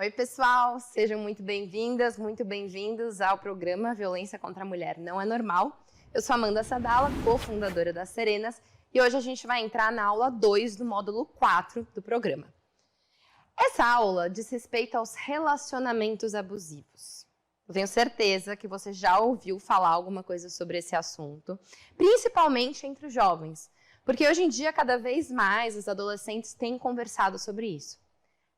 Oi, pessoal, sejam muito bem-vindas, muito bem-vindos ao programa Violência contra a Mulher Não é Normal. Eu sou Amanda Sadala, cofundadora das Serenas, e hoje a gente vai entrar na aula 2 do módulo 4 do programa. Essa aula diz respeito aos relacionamentos abusivos. Eu tenho certeza que você já ouviu falar alguma coisa sobre esse assunto, principalmente entre os jovens, porque hoje em dia, cada vez mais, os adolescentes têm conversado sobre isso.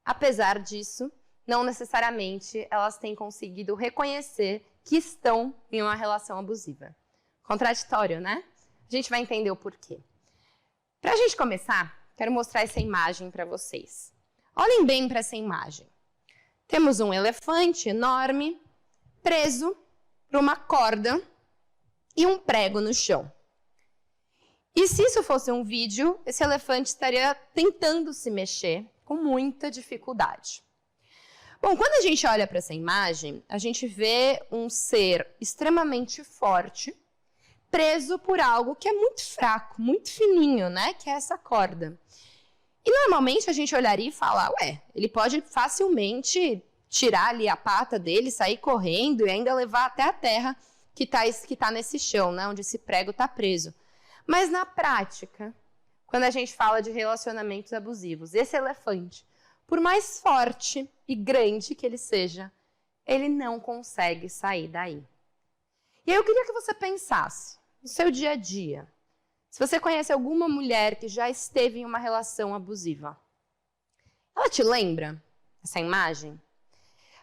Apesar disso, não necessariamente elas têm conseguido reconhecer que estão em uma relação abusiva. Contraditório, né? A gente vai entender o porquê. Para a gente começar, quero mostrar essa imagem para vocês. Olhem bem para essa imagem. Temos um elefante enorme, preso por uma corda e um prego no chão. E se isso fosse um vídeo, esse elefante estaria tentando se mexer com muita dificuldade. Bom, quando a gente olha para essa imagem, a gente vê um ser extremamente forte, preso por algo que é muito fraco, muito fininho, né? Que é essa corda. E normalmente a gente olharia e falar, ele pode facilmente tirar ali a pata dele, sair correndo e ainda levar até a terra que tá nesse chão, né? Onde esse prego está preso. Mas na prática, quando a gente fala de relacionamentos abusivos, esse elefante, por mais forte e grande que ele seja, ele não consegue sair daí. E aí eu queria que você pensasse no seu dia a dia. Se você conhece alguma mulher que já esteve em uma relação abusiva, ela te lembra essa imagem?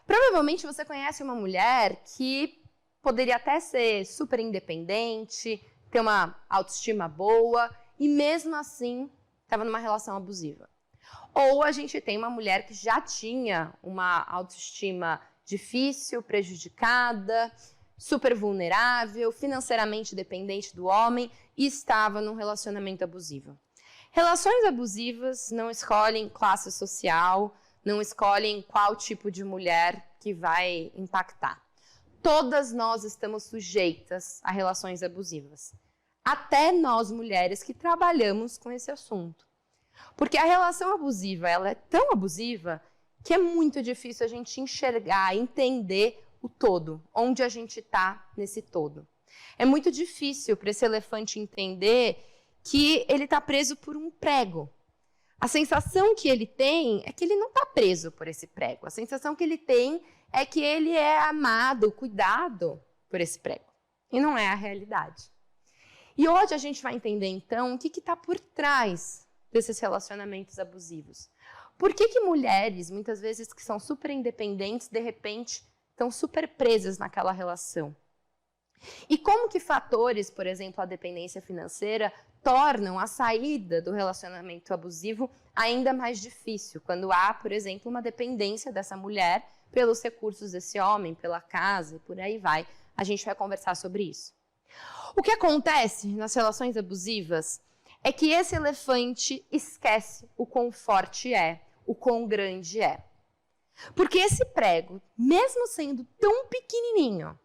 Provavelmente você conhece uma mulher que poderia até ser super independente, ter uma autoestima boa e mesmo assim estava numa relação abusiva. Ou a gente tem uma mulher que já tinha uma autoestima difícil, prejudicada, super vulnerável, financeiramente dependente do homem e estava num relacionamento abusivo. Relações abusivas não escolhem classe social, não escolhem qual tipo de mulher que vai impactar. Todas nós estamos sujeitas a relações abusivas. Até nós, mulheres, que trabalhamos com esse assunto. Porque a relação abusiva, ela é tão abusiva que é muito difícil a gente enxergar, entender o todo, onde a gente está nesse todo. É muito difícil para esse elefante entender que ele está preso por um prego. A sensação que ele tem é que ele não está preso por esse prego. A sensação que ele tem é que ele é amado, cuidado por esse prego. E não é a realidade. E hoje a gente vai entender, então, o que está por trás desses relacionamentos abusivos. Por que mulheres, muitas vezes que são super independentes, de repente, estão super presas naquela relação? E como que fatores, por exemplo, a dependência financeira, tornam a saída do relacionamento abusivo ainda mais difícil, quando há, por exemplo, uma dependência dessa mulher pelos recursos desse homem, pela casa e por aí vai. A gente vai conversar sobre isso. O que acontece nas relações abusivas é que esse elefante esquece o quão forte é, o quão grande é. Porque esse prego, mesmo sendo tão pequenininho,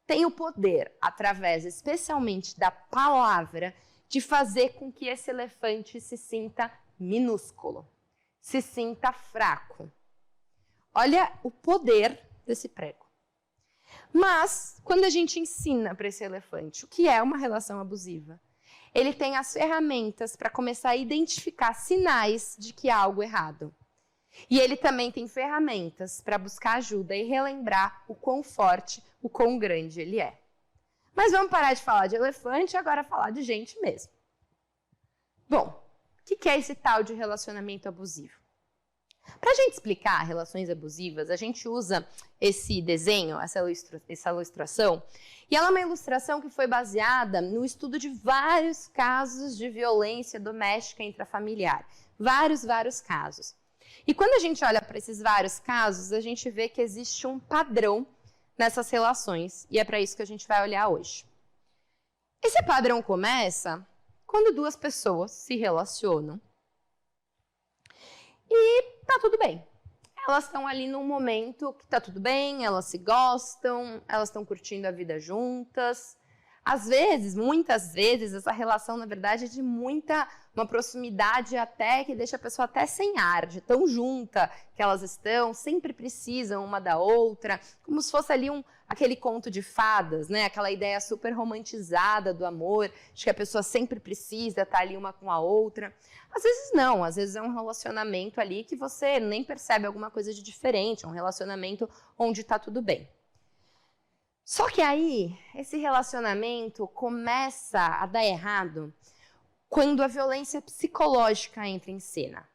tem o poder, através especialmente da palavra, de fazer com que esse elefante se sinta minúsculo, se sinta fraco. Olha o poder desse prego. Mas, quando a gente ensina para esse elefante o que é uma relação abusiva, ele tem as ferramentas para começar a identificar sinais de que há algo errado. E ele também tem ferramentas para buscar ajuda e relembrar o quão forte, o quão grande ele é. Mas vamos parar de falar de elefante e agora falar de gente mesmo. Bom, o que é esse tal de relacionamento abusivo? Para a gente explicar relações abusivas, a gente usa esse desenho, essa ilustração, e ela é uma ilustração que foi baseada no estudo de vários casos de violência doméstica intrafamiliar. Vários casos. E quando a gente olha para esses vários casos, a gente vê que existe um padrão nessas relações, e é para isso que a gente vai olhar hoje. Esse padrão começa quando duas pessoas se relacionam e tá tudo bem. Elas estão ali num momento que tá tudo bem, elas se gostam, elas estão curtindo a vida juntas. Às vezes, muitas vezes, essa relação, na verdade, é de uma proximidade até que deixa a pessoa até sem ar, de tão junta que elas estão, sempre precisam uma da outra, como se fosse ali aquele conto de fadas, né? Aquela ideia super romantizada do amor, de que a pessoa sempre precisa estar ali uma com a outra. Às vezes não, às vezes é um relacionamento ali que você nem percebe alguma coisa de diferente, é um relacionamento onde está tudo bem. Só que aí, esse relacionamento começa a dar errado quando a violência psicológica entra em cena.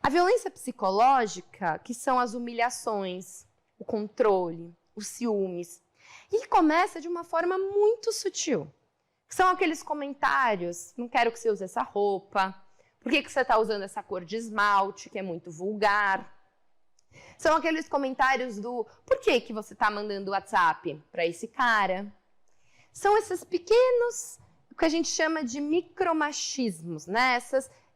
A violência psicológica, que são as humilhações, o controle, os ciúmes, e que começa de uma forma muito sutil. Que são aqueles comentários, não quero que você use essa roupa, por que você está usando essa cor de esmalte, que é muito vulgar? São aqueles comentários do por que você está mandando WhatsApp para esse cara? São esses pequenos, o que a gente chama de micromachismos, né?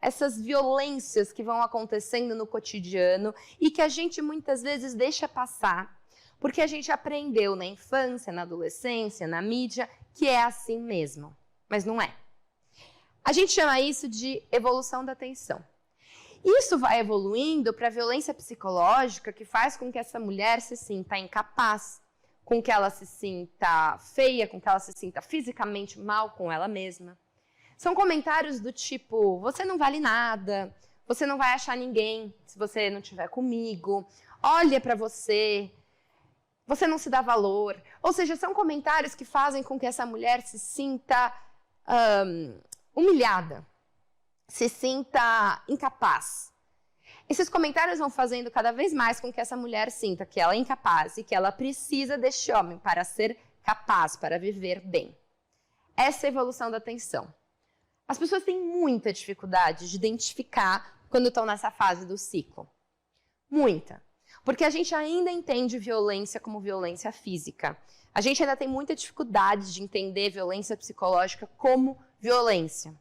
Essas violências que vão acontecendo no cotidiano e que a gente muitas vezes deixa passar, porque a gente aprendeu na infância, na adolescência, na mídia, que é assim mesmo, mas não é. A gente chama isso de evolução da tensão. Isso vai evoluindo para a violência psicológica que faz com que essa mulher se sinta incapaz, com que ela se sinta feia, com que ela se sinta fisicamente mal com ela mesma. São comentários do tipo, você não vale nada, você não vai achar ninguém se você não estiver comigo, olha para você, você não se dá valor. Ou seja, são comentários que fazem com que essa mulher se sinta humilhada, se sinta incapaz. Esses comentários vão fazendo cada vez mais com que essa mulher sinta que ela é incapaz e que ela precisa deste homem para ser capaz, para viver bem. Essa é a evolução da tensão. As pessoas têm muita dificuldade de identificar quando estão nessa fase do ciclo. Muita. Porque a gente ainda entende violência como violência física. A gente ainda tem muita dificuldade de entender violência psicológica como violência.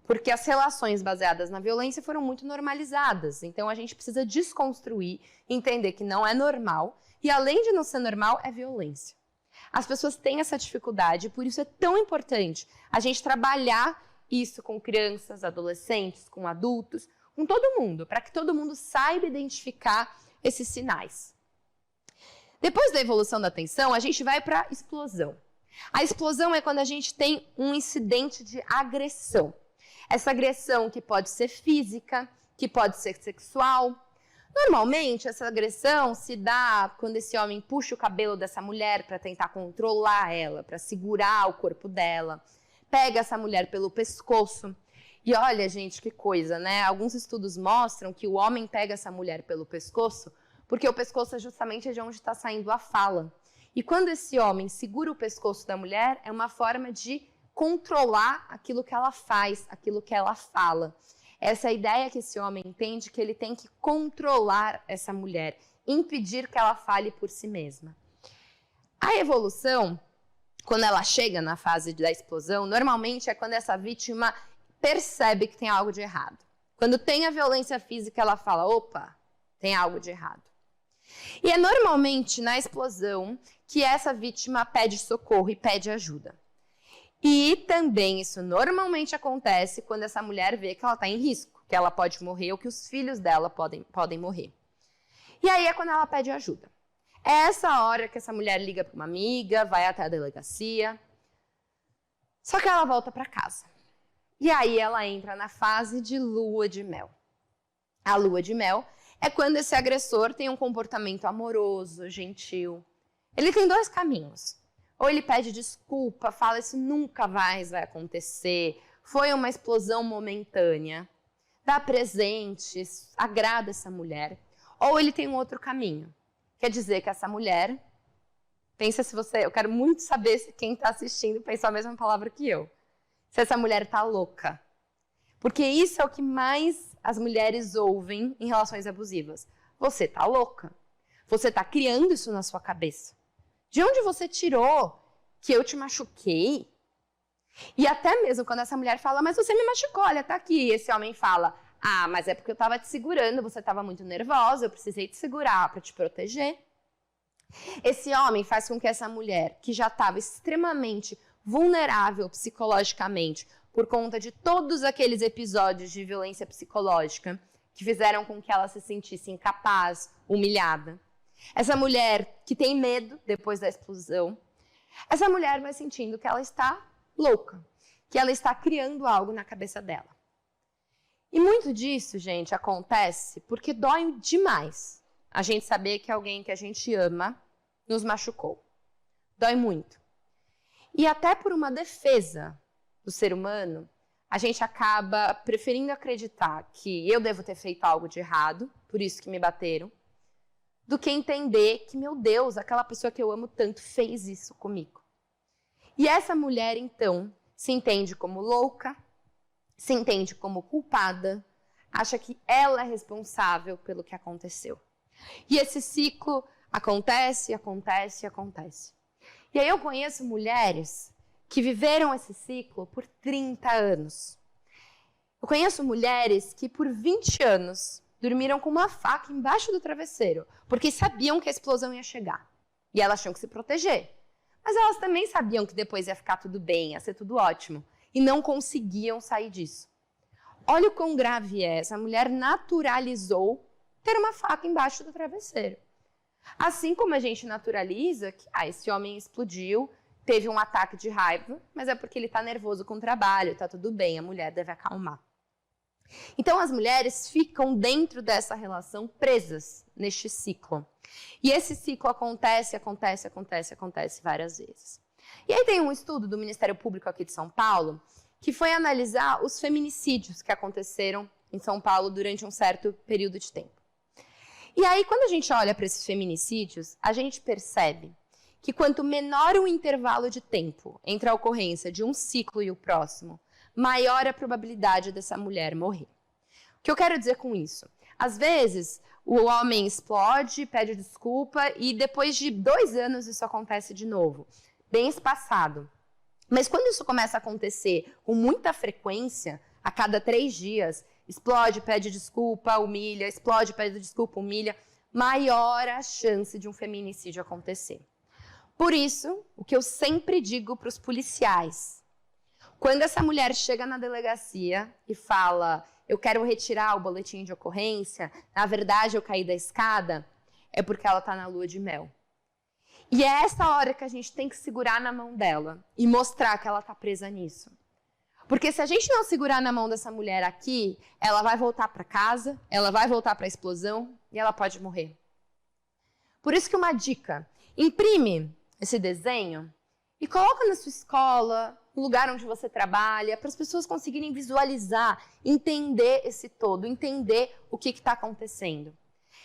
Porque as relações baseadas na violência foram muito normalizadas. Então, a gente precisa desconstruir, entender que não é normal. E, além de não ser normal, é violência. As pessoas têm essa dificuldade, por isso é tão importante a gente trabalhar isso com crianças, adolescentes, com adultos, com todo mundo, para que todo mundo saiba identificar esses sinais. Depois da evolução da tensão, a gente vai para a explosão. A explosão é quando a gente tem um incidente de agressão. Essa agressão que pode ser física, que pode ser sexual. Normalmente, essa agressão se dá quando esse homem puxa o cabelo dessa mulher para tentar controlar ela, para segurar o corpo dela. Pega essa mulher pelo pescoço. E olha, gente, que coisa, né? Alguns estudos mostram que o homem pega essa mulher pelo pescoço porque o pescoço é justamente de onde está saindo a fala. E quando esse homem segura o pescoço da mulher, é uma forma de controlar aquilo que ela faz, aquilo que ela fala. Essa é a ideia que esse homem entende, que ele tem que controlar essa mulher, impedir que ela fale por si mesma. A evolução, quando ela chega na fase da explosão, normalmente é quando essa vítima percebe que tem algo de errado. Quando tem a violência física, ela fala, opa, tem algo de errado. E é normalmente na explosão que essa vítima pede socorro e pede ajuda. E também isso normalmente acontece quando essa mulher vê que ela está em risco, que ela pode morrer ou que os filhos dela podem morrer. E aí é quando ela pede ajuda. É essa hora que essa mulher liga para uma amiga, vai até a delegacia. Só que ela volta para casa. E aí ela entra na fase de lua de mel. A lua de mel é quando esse agressor tem um comportamento amoroso, gentil. Ele tem dois caminhos. Ou ele pede desculpa, fala isso nunca mais vai acontecer, foi uma explosão momentânea, dá presentes, agrada essa mulher. Ou ele tem um outro caminho, quer dizer que essa mulher, eu quero muito saber se quem está assistindo pensou a mesma palavra que eu, se essa mulher está louca. Porque isso é o que mais as mulheres ouvem em relações abusivas. Você está louca, você está criando isso na sua cabeça. De onde você tirou que eu te machuquei? E até mesmo quando essa mulher fala, mas você me machucou, olha, tá aqui. E esse homem fala, ah, mas é porque eu estava te segurando, você estava muito nervosa, eu precisei te segurar para te proteger. Esse homem faz com que essa mulher, que já estava extremamente vulnerável psicologicamente por conta de todos aqueles episódios de violência psicológica que fizeram com que ela se sentisse incapaz, humilhada. Essa mulher que tem medo depois da explosão, essa mulher vai sentindo que ela está louca, que ela está criando algo na cabeça dela. E muito disso, gente, acontece porque dói demais a gente saber que alguém que a gente ama nos machucou. Dói muito. E até por uma defesa do ser humano, a gente acaba preferindo acreditar que eu devo ter feito algo de errado, por isso que me bateram, do que entender que, meu Deus, aquela pessoa que eu amo tanto fez isso comigo. E essa mulher, então, se entende como louca, se entende como culpada, acha que ela é responsável pelo que aconteceu. E esse ciclo acontece. E aí eu conheço mulheres que viveram esse ciclo por 30 anos. Eu conheço mulheres que por 20 anos dormiram com uma faca embaixo do travesseiro, porque sabiam que a explosão ia chegar. E elas tinham que se proteger. Mas elas também sabiam que depois ia ficar tudo bem, ia ser tudo ótimo. E não conseguiam sair disso. Olha o quão grave é. Essa mulher naturalizou ter uma faca embaixo do travesseiro. Assim como a gente naturaliza que esse homem explodiu, teve um ataque de raiva, mas é porque ele está nervoso com o trabalho, está tudo bem, a mulher deve acalmar. Então as mulheres ficam dentro dessa relação presas neste ciclo. E esse ciclo acontece várias vezes. E aí tem um estudo do Ministério Público aqui de São Paulo que foi analisar os feminicídios que aconteceram em São Paulo durante um certo período de tempo. E aí, quando a gente olha para esses feminicídios, a gente percebe que quanto menor o intervalo de tempo entre a ocorrência de um ciclo e o próximo, maior a probabilidade dessa mulher morrer. O que eu quero dizer com isso? Às vezes, o homem explode, pede desculpa e depois de 2 anos isso acontece de novo, bem espaçado. Mas quando isso começa a acontecer com muita frequência, a cada 3 dias, explode, pede desculpa, humilha, explode, pede desculpa, humilha, maior a chance de um feminicídio acontecer. Por isso, o que eu sempre digo para os policiais, quando essa mulher chega na delegacia e fala, eu quero retirar o boletim de ocorrência, na verdade eu caí da escada, é porque ela está na lua de mel. E é essa hora que a gente tem que segurar na mão dela e mostrar que ela está presa nisso. Porque se a gente não segurar na mão dessa mulher aqui, ela vai voltar para casa, ela vai voltar para a explosão e ela pode morrer. Por isso que uma dica, imprime esse desenho e coloca na sua escola, no lugar onde você trabalha, para as pessoas conseguirem visualizar, entender esse todo, entender o que está acontecendo.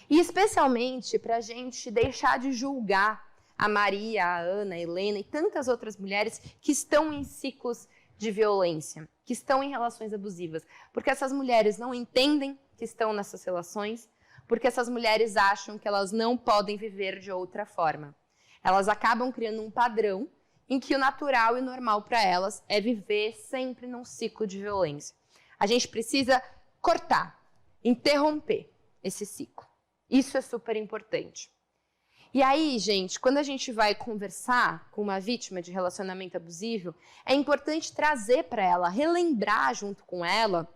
E especialmente para a gente deixar de julgar a Maria, a Ana, a Helena e tantas outras mulheres que estão em ciclos de violência, que estão em relações abusivas. Porque essas mulheres não entendem que estão nessas relações, porque essas mulheres acham que elas não podem viver de outra forma. Elas acabam criando um padrão em que o natural e normal para elas é viver sempre num ciclo de violência. A gente precisa cortar, interromper esse ciclo. Isso é super importante. E aí, gente, quando a gente vai conversar com uma vítima de relacionamento abusivo, é importante trazer para ela, relembrar junto com ela.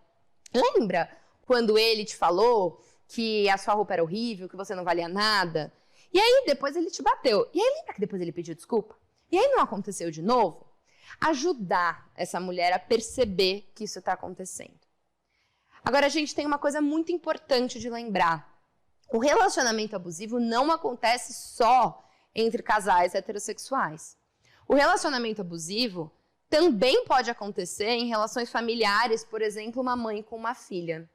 Lembra quando ele te falou que a sua roupa era horrível, que você não valia nada? E aí, depois ele te bateu. E aí, lembra que depois ele pediu desculpa? E aí não aconteceu de novo? Ajudar essa mulher a perceber que isso está acontecendo. Agora, a gente tem uma coisa muito importante de lembrar. O relacionamento abusivo não acontece só entre casais heterossexuais. O relacionamento abusivo também pode acontecer em relações familiares, por exemplo, uma mãe com uma filha.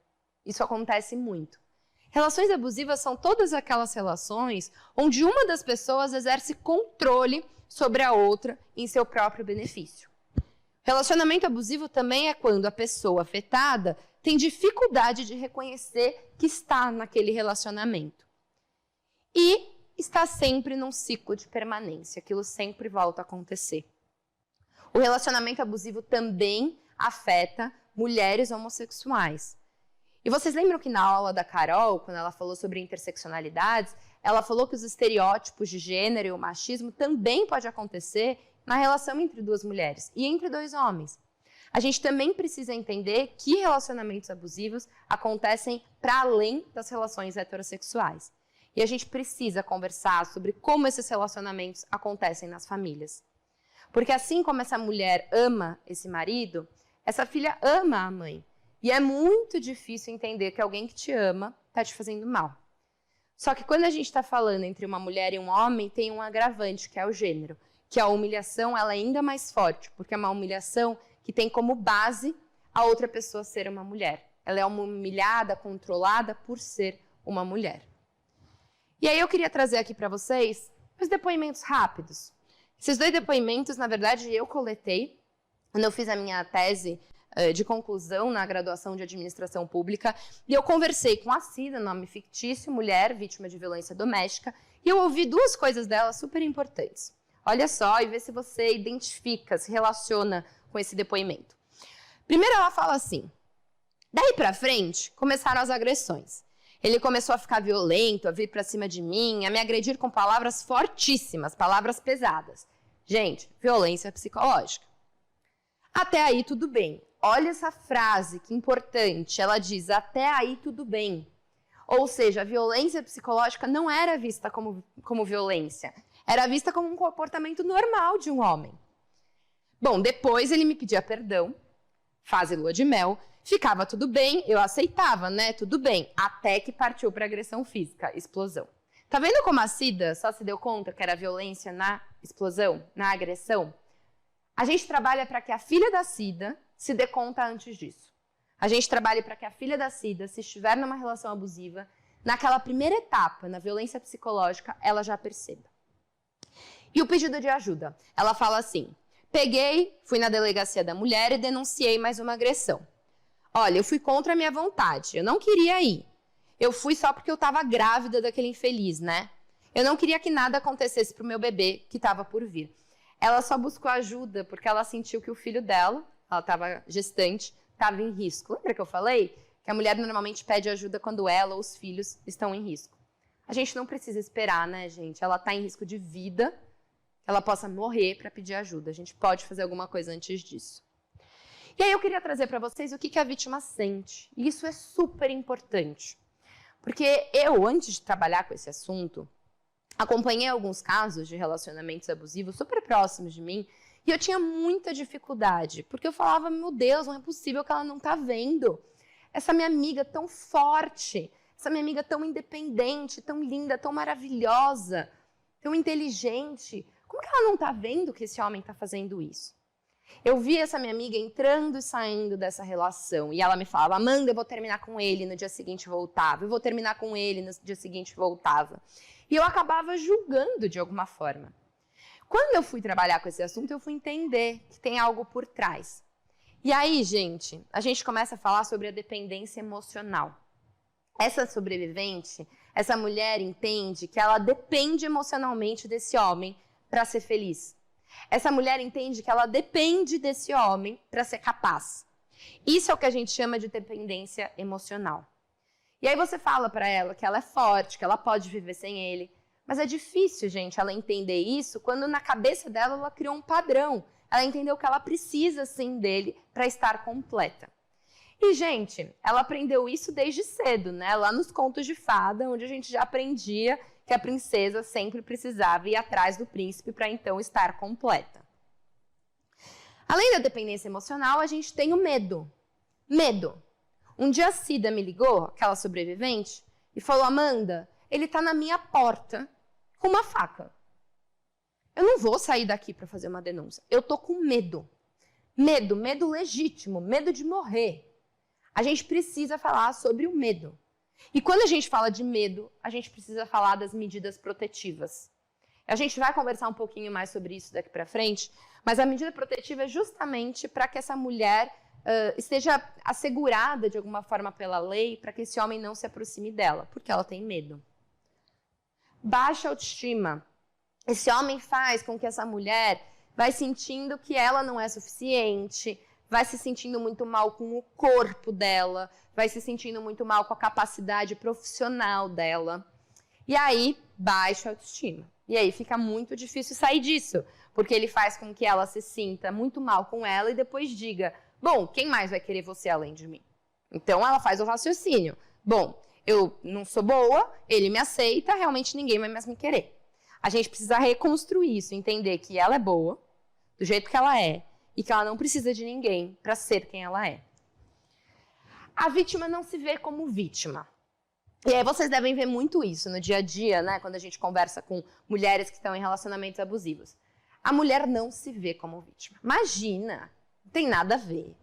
Isso acontece muito. Relações abusivas são todas aquelas relações onde uma das pessoas exerce controle sobre a outra em seu próprio benefício. Relacionamento abusivo também é quando a pessoa afetada tem dificuldade de reconhecer que está naquele relacionamento. E está sempre num ciclo de permanência, aquilo sempre volta a acontecer. O relacionamento abusivo também afeta mulheres homossexuais. E vocês lembram que na aula da Carol, quando ela falou sobre interseccionalidades, ela falou que os estereótipos de gênero e o machismo também pode acontecer na relação entre duas mulheres e entre dois homens. A gente também precisa entender que relacionamentos abusivos acontecem para além das relações heterossexuais. E a gente precisa conversar sobre como esses relacionamentos acontecem nas famílias. Porque assim como essa mulher ama esse marido, essa filha ama a mãe. E é muito difícil entender que alguém que te ama está te fazendo mal. Só que quando a gente está falando entre uma mulher e um homem, tem um agravante, que é o gênero. Que a humilhação ela é ainda mais forte, porque é uma humilhação que tem como base a outra pessoa ser uma mulher. Ela é uma humilhada, controlada por ser uma mulher. E aí eu queria trazer aqui para vocês os depoimentos rápidos. Esses 2 depoimentos, na verdade, eu coletei quando eu fiz a minha tese de conclusão na graduação de administração pública, e eu conversei com a Cida, nome fictício, mulher vítima de violência doméstica, e eu ouvi 2 coisas dela super importantes. Olha só e vê se você identifica, se relaciona com esse depoimento. Primeiro ela fala assim: daí pra frente começaram as agressões. Ele começou a ficar violento, a vir pra cima de mim, a me agredir com palavras fortíssimas, palavras pesadas. Gente, violência psicológica. Até aí tudo bem. Olha essa frase, que importante. Ela diz, até aí tudo bem. Ou seja, a violência psicológica não era vista como violência. Era vista como um comportamento normal de um homem. Bom, depois ele me pedia perdão, fase lua de mel, ficava tudo bem, eu aceitava, né? Tudo bem. Até que partiu para agressão física, explosão. Tá vendo como a Cida só se deu conta que era violência na explosão, na agressão? A gente trabalha para que a filha da Cida se dê conta antes disso. A gente trabalha para que a filha da Cida, se estiver numa relação abusiva, naquela primeira etapa, na violência psicológica, ela já perceba. E o pedido de ajuda? Ela fala assim: peguei, fui na delegacia da mulher e denunciei mais uma agressão. Olha, eu fui contra a minha vontade, eu não queria ir. Eu fui só porque eu estava grávida daquele infeliz, né? Eu não queria que nada acontecesse pro meu bebê que estava por vir. Ela só buscou ajuda porque ela sentiu que o filho dela, ela estava gestante, estava em risco. Lembra que eu falei que a mulher normalmente pede ajuda quando ela ou os filhos estão em risco? A gente não precisa esperar, né, gente? Ela está em risco de vida, que ela possa morrer para pedir ajuda. A gente pode fazer alguma coisa antes disso. E aí eu queria trazer para vocês o que a vítima sente. E isso é super importante. Porque eu, antes de trabalhar com esse assunto, acompanhei alguns casos de relacionamentos abusivos super próximos de mim e eu tinha muita dificuldade, porque eu falava, meu Deus, não é possível que ela não tá vendo. Essa minha amiga tão forte, essa minha amiga tão independente, tão linda, tão maravilhosa, tão inteligente, como que ela não tá vendo que esse homem tá fazendo isso? Eu vi essa minha amiga entrando e saindo dessa relação. E ela me falava, Amanda, eu vou terminar com ele, no dia seguinte voltava. Eu vou terminar com ele, no dia seguinte voltava. E eu acabava julgando de alguma forma. Quando eu fui trabalhar com esse assunto, eu fui entender que tem algo por trás. E aí, gente, a gente começa a falar sobre a dependência emocional. Essa sobrevivente, essa mulher entende que ela depende emocionalmente desse homem para ser feliz. Essa mulher entende que ela depende desse homem para ser capaz. Isso é o que a gente chama de dependência emocional. E aí você fala para ela que ela é forte, que ela pode viver sem ele. Mas é difícil, gente, ela entender isso quando na cabeça dela ela criou um padrão. Ela entendeu que ela precisa, sim, dele para estar completa. E, gente, ela aprendeu isso desde cedo, né? Lá nos contos de fada, onde a gente já aprendia que a princesa sempre precisava ir atrás do príncipe para então estar completa. Além da dependência emocional, a gente tem o medo. Medo. Um dia a Cida me ligou, aquela sobrevivente, e falou, Amanda, ele está na minha porta com uma faca. Eu não vou sair daqui para fazer uma denúncia. Eu tô com medo. Medo legítimo, medo de morrer. A gente precisa falar sobre o medo. E quando a gente fala de medo, a gente precisa falar das medidas protetivas. A gente vai conversar um pouquinho mais sobre isso daqui para frente, mas a medida protetiva é justamente para que essa mulher esteja assegurada de alguma forma pela lei, para que esse homem não se aproxime dela, porque ela tem medo. Baixa autoestima. Esse homem faz com que essa mulher vai sentindo que ela não é suficiente, vai se sentindo muito mal com o corpo dela, vai se sentindo muito mal com a capacidade profissional dela. E aí, baixa autoestima. E aí fica muito difícil sair disso, porque ele faz com que ela se sinta muito mal com ela e depois diga, bom, quem mais vai querer você além de mim? Então ela faz o raciocínio. Bom, eu não sou boa, ele me aceita, realmente ninguém vai mais me querer. A gente precisa reconstruir isso, entender que ela é boa, do jeito que ela é, e que ela não precisa de ninguém para ser quem ela é. A vítima não se vê como vítima. E aí vocês devem ver muito isso no dia a dia, né? Quando a gente conversa com mulheres que estão em relacionamentos abusivos. A mulher não se vê como vítima. Imagina, não tem nada a ver.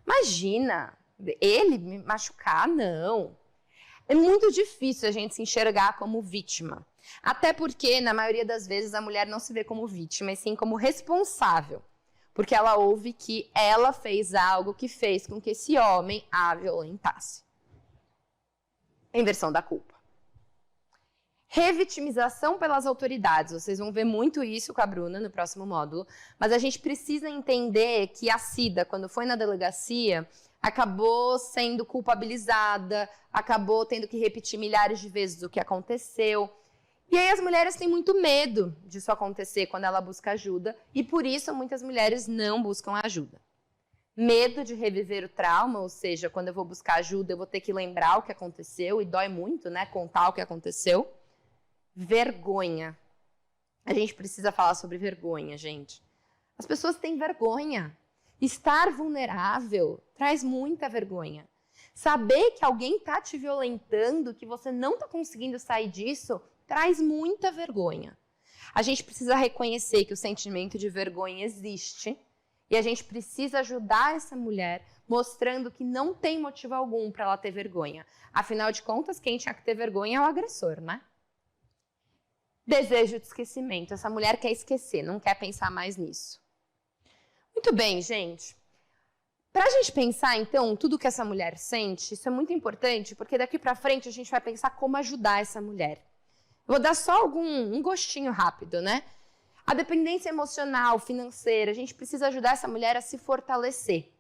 Imagina, ele me machucar, não. É muito difícil a gente se enxergar como vítima. Até porque, na maioria das vezes, a mulher não se vê como vítima, e sim como responsável. Porque ela ouve que ela fez algo que fez com que esse homem a violentasse. Inversão da culpa. Revitimização pelas autoridades. Vocês vão ver muito isso com a Bruna no próximo módulo. Mas a gente precisa entender que a Cida, quando foi na delegacia, acabou sendo culpabilizada, acabou tendo que repetir milhares de vezes o que aconteceu. E aí as mulheres têm muito medo disso acontecer quando ela busca ajuda. E por isso muitas mulheres não buscam ajuda. Medo de reviver o trauma, ou seja, quando eu vou buscar ajuda, eu vou ter que lembrar o que aconteceu, e dói muito, né, contar o que aconteceu. Vergonha. A gente precisa falar sobre vergonha, gente. As pessoas têm vergonha. Estar vulnerável traz muita vergonha. Saber que alguém está te violentando, que você não está conseguindo sair disso, traz muita vergonha. A gente precisa reconhecer que o sentimento de vergonha existe, e a gente precisa ajudar essa mulher mostrando que não tem motivo algum para ela ter vergonha. Afinal de contas, quem tinha que ter vergonha é o agressor, né? Desejo de esquecimento. Essa mulher quer esquecer, não quer pensar mais nisso. Muito bem, gente. Para a gente pensar, então, tudo que essa mulher sente, isso é muito importante, porque daqui para frente a gente vai pensar como ajudar essa mulher. Eu vou dar só um gostinho rápido, né? A dependência emocional, financeira, a gente precisa ajudar essa mulher a se fortalecer.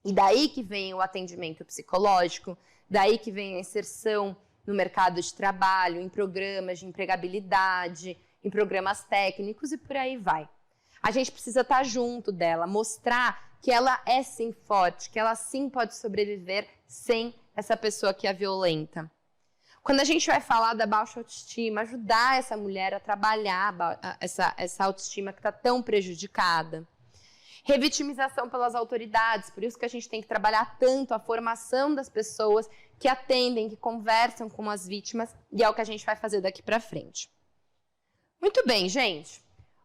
E daí que vem o atendimento psicológico, daí que vem a inserção no mercado de trabalho, em programas de empregabilidade, em programas técnicos e por aí vai. A gente precisa estar junto dela, mostrar que ela é sim forte, que ela sim pode sobreviver sem essa pessoa que a violenta. Quando a gente vai falar da baixa autoestima, ajudar essa mulher a trabalhar essa autoestima que está tão prejudicada. Revitimização pelas autoridades, por isso que a gente tem que trabalhar tanto a formação das pessoas que atendem, que conversam com as vítimas, e é o que a gente vai fazer daqui para frente. Muito bem, gente.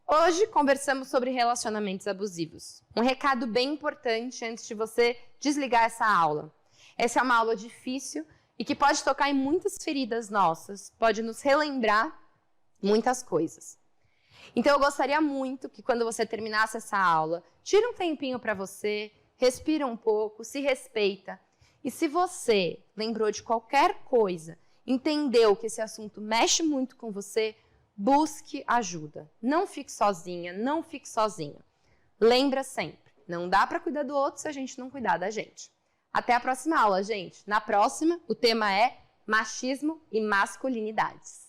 Hoje conversamos sobre relacionamentos abusivos. Um recado bem importante antes de você desligar essa aula. Essa é uma aula difícil, e que pode tocar em muitas feridas nossas, pode nos relembrar muitas coisas. Então eu gostaria muito que quando você terminasse essa aula, tira um tempinho para você, respira um pouco, se respeita. E se você lembrou de qualquer coisa, entendeu que esse assunto mexe muito com você, busque ajuda. Não fique sozinha, não fique sozinho. Lembra sempre, não dá para cuidar do outro se a gente não cuidar da gente. Até a próxima aula, gente. Na próxima, o tema é machismo e masculinidades.